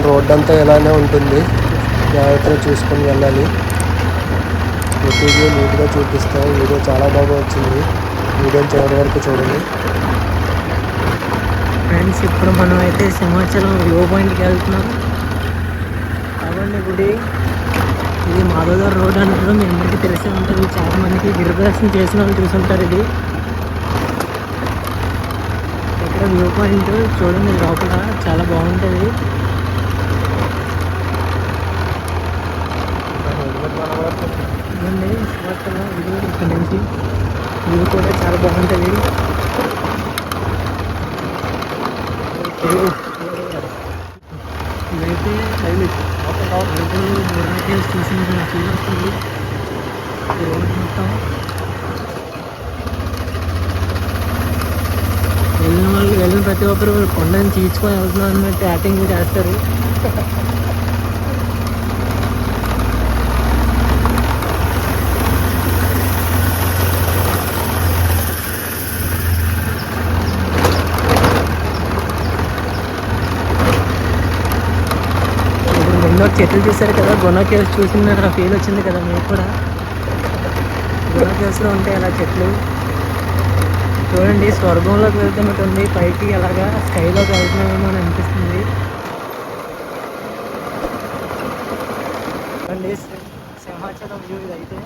Road అంతా ఇలానే ఉంటుంది, జాగ్రత్తగా చూసుకొని వెళ్ళాలి. ప్రతిదీ నీట్గా చూపిస్తాం. వీడియో చాలా బాగా వచ్చింది, వీడియోని చివరి వరకు చూడండి ఫ్రెండ్స్. ఇప్పుడు మనం అయితే సింహాచలం వ్యూ పాయింట్కి వెళ్తున్నాం. అవ్వండి గుడి. ఇది మాధవదార్ రోడ్ అంటారు, మీ అందరికీ తెలిసే ఉంటుంది. చాలా మందికి గిరిప్రదర్శన చేసిన వాళ్ళు చూసుంటారు. ఇది ఇక్కడ వ్యూ పాయింట్ చూడండి, లోపల చాలా బాగుంటుంది. ఇదండి సింహాచలం వ్యూ. ఇక్కడ నుంచి వ్యూ కూడా చాలా బాగుంటుంది. ఇదైతే బొర్రా చూసిన ఫీల్ వస్తుంది. ఈ రోడ్ మొత్తం వెళ్ళిన ప్రతి ఒక్కరు కొండని చీల్చుకొని వెళ్తున్నాం అన్నట్టు యాక్టింగ్ చేస్తారు. చెట్లు చూసారు కదా, గుణ కేవ్స్ చూసిన ఫీల్ వచ్చింది కదా మీకు కూడా. గుణ కేవ్స్లో ఉంటాయి అలా చెట్లు. చూడండి, స్వర్గంలోకి వెళ్తున్నట్టుంది. పైకి అలాగా స్కైలోకి వెళ్తున్నామేమో అని అనిపిస్తుంది. చూడండి సింహాచలం వ్యూ ఇదైతే.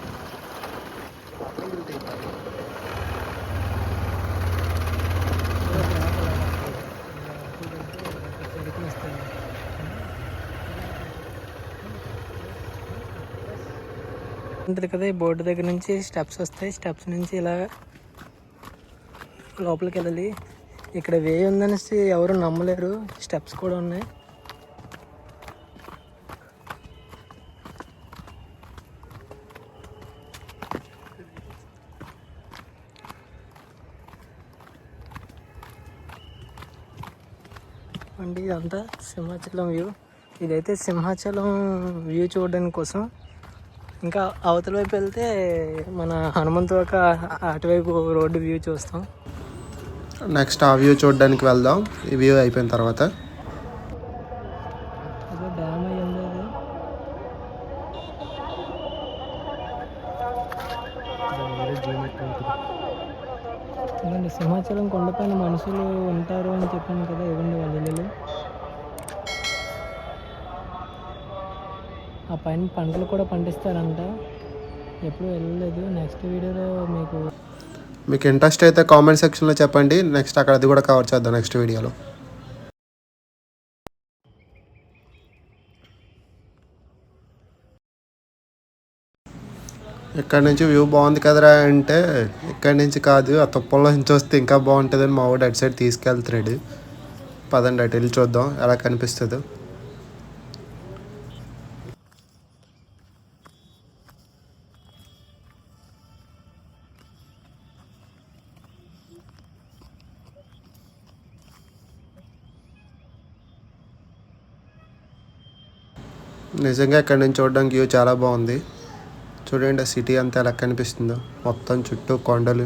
ఉంటుంది కదా, ఈ బోర్డు దగ్గర నుంచి స్టెప్స్ వస్తాయి. స్టెప్స్ నుంచి ఇలా లోపలికి వెళ్ళాలి. ఇక్కడ వే ఉందనేసి ఎవరు నమ్మలేరు, స్టెప్స్ కూడా ఉన్నాయి. అండి ఇదంతా సింహాచలం వ్యూ. ఇదైతే సింహాచలం వ్యూ చూడడానికి కోసం. ఇంకా అవతల వైపు వెళ్తే మన హనుమంతుక అటువైపు రోడ్డు వ్యూ చూస్తాం. నెక్స్ట్ ఆ వ్యూ చూడడానికి వెళ్దాం, ఈ వ్యూ అయిపోయిన తర్వాత. అదే డ్యామ్ అయ్యింది అది. ఇదండి సింహాచలం కొండపైన మనుషులు ఉంటారు అని చెప్పాను కదా, ఇవ్వండి వాళ్ళ ఇల్లు. ఆ పైన పంటలు కూడా పండిస్తారంట. ఎప్పుడు వెళ్ళలేదు. నెక్స్ట్ వీడియోలో మీకు ఇంట్రెస్ట్ అయితే కామెంట్ సెక్షన్లో చెప్పండి. నెక్స్ట్ అక్కడ అది కూడా కవర్ చేద్దాం నెక్స్ట్ వీడియోలో. ఇక్కడ నుంచి వ్యూ బాగుంది కదరా అంటే, ఇక్కడి నుంచి కాదు, ఆ తుప్పల్లో నుంచి వస్తే ఇంకా బాగుంటుందని మా వాడు అటు సైడ్ తీసుకెళ్తున్నాడు. పదండి అటు వెళ్ళి చూద్దాం ఎలా కనిపిస్తుందో. నిజంగా ఇక్కడ నుంచి చూడడానికి వ్యూ చాలా బాగుంది. చూడండి ఆ సిటీ అంతా ఎలా కనిపిస్తుందో, మొత్తం చుట్టూ కొండలు.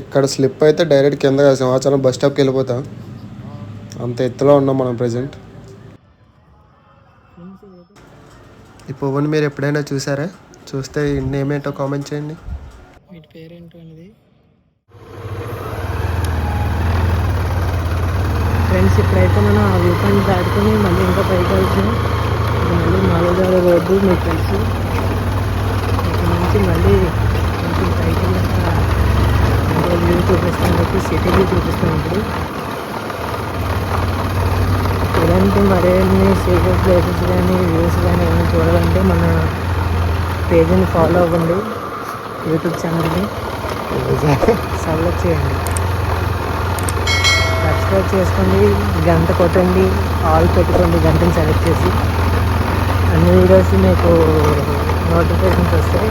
ఇక్కడ స్లిప్ అయితే డైరెక్ట్ కింద సింహాచలం బస్ స్టాప్కి వెళ్ళిపోతాం. అంత ఎత్తులో ఉన్నాం మనం ప్రజెంట్. ఈ పువ్వుని మీరు ఎప్పుడైనా చూసారా? చూస్తే నేమేంటో కామెంట్ చేయండి. వీటి పేరేంటో అనేది. ఫ్రెండ్స్, ఇప్పుడైతే మనం ఆ వ్యూ పాయింట్ దాటుకొని మళ్ళీ ఇంకా పైకి వెళ్తున్నాం. మళ్ళీ మాధవదార రోడ్డు మీకు తెలుసు. ఇక్కడ నుంచి మళ్ళీ కొంచెం పైకి వెళ్ళాక వ్యూ చూపిస్తాం, చెప్పి సిటీ వ్యూ చూపిస్తాం. ఇప్పుడు ఇలాంటి మరిన్ని సీక్రెట్ ప్లేసెస్ కానీ వ్యూస్ కానీ ఏమైనా చూడాలంటే మన పేజీని ఫాలో అవ్వండి, యూట్యూబ్ ఛానల్ని సబ్స్క్రైబ్ చేయండి. సబ్స్క్రైబ్ చేసుకోండి, గంట కొట్టండి, ఆల్ పెట్టుకోండి, గంటని సెలెక్ట్ చేసి. అన్ని వీడియోస్ మీకు నోటిఫికేషన్స్ వస్తాయి.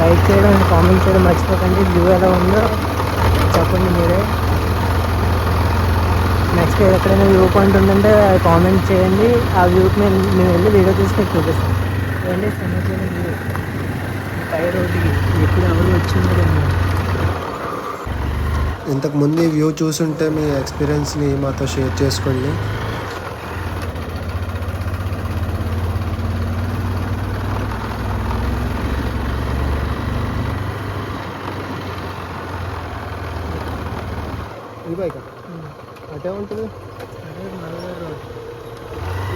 లైక్ చేయడం, కామెంట్ చేయడం మర్చిపోకండి. వ్యూ ఎలా ఉందో చెప్పండి మీరే. నెక్స్ట్ ఎక్కడైనా వ్యూ పాయింట్ ఉందంటే కామెంట్ చేయండి. ఆ వ్యూకి మేము వెళ్ళి వీడియో తీసి మీకు చూపిస్తాం. చూడండి సింహాచలం వ్యూ. పై రోడ్డుకి ఎప్పుడు ఎవరు వచ్చిండరేమో. ఇంతకు ముందు ఈ వ్యూ చూసుంటే మీ ఎక్స్పీరియన్స్ని మాతో షేర్ చేసుకోండి. ఈ బైక్ అటే ఉంటుంది, అదే మాలదారి రోడ్.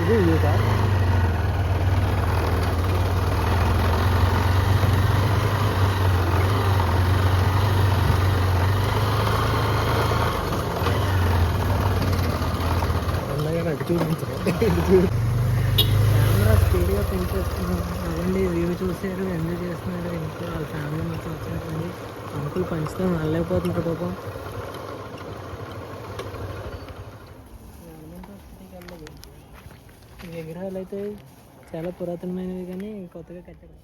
ఇది వ్యూకా. కెమెరా స్పీడ్గా పెంచేస్తున్నాం. అదండి వ్యూ చూసారు, ఎంజాయ్ చేస్తున్నారు. ఇంట్లో వాళ్ళ ఫ్యామిలీ మొత్తం వచ్చినట్టుంది. అంకుల్ పంచుతాం వెళ్ళలేకపోతున్నారు పాపం. ఈ విగ్రహాలు అయితే చాలా పురాతనమైనవి కానీ కొత్తగా కట్టారు.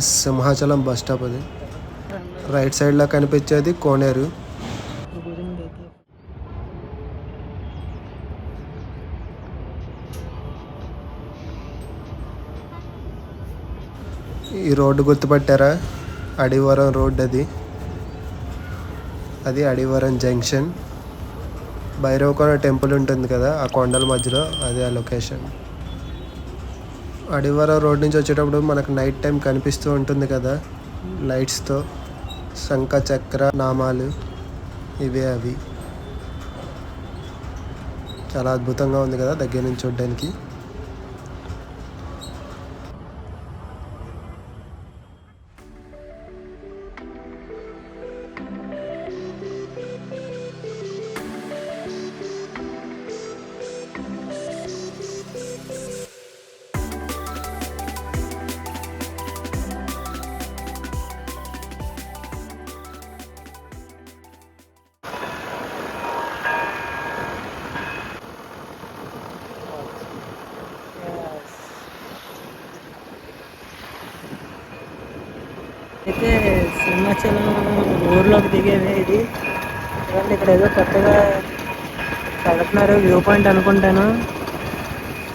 సింహాచలం బస్ స్టాప్ అది. రైట్ సైడ్లో కనిపించేది కోనేరు. ఈ రోడ్డు గుర్తుపట్టారా? అడివరం రోడ్ అది. అది అడివరం జంక్షన్. భైరవకొండ టెంపుల్ ఉంటుంది కదా, ఆ కొండల మధ్యలో అదే ఆ లొకేషన్. అడివరం రోడ్ నుంచి వచ్చేటప్పుడు మనకు నైట్ టైం కనిపిస్తూ ఉంటుంది కదా లైట్స్తో, శంఖ చక్ర నామాలు ఇవే అవి. చాలా అద్భుతంగా ఉంది కదా దగ్గర నుంచి చూడడానికి. అయితే సింహాచలం ఊర్లోకి దిగేది ఇది. చూడండి ఇక్కడ ఏదో కొత్తగా కడుతున్నారు, వ్యూ పాయింట్ అనుకుంటాను.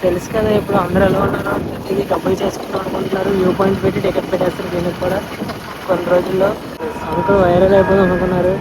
తెలుసు కదా ఇప్పుడు అందరూ ఎలా ఉన్నారో, ప్రతిదీ డబ్బులు చేసుకుంటాం అనుకుంటున్నారు. వ్యూ పాయింట్ పెట్టి టికెట్ పెట్టేస్తారు దీనికి కూడా కొన్ని రోజుల్లో. అంకుల్ వైరల్ అయిపోదాం అనుకున్నారు.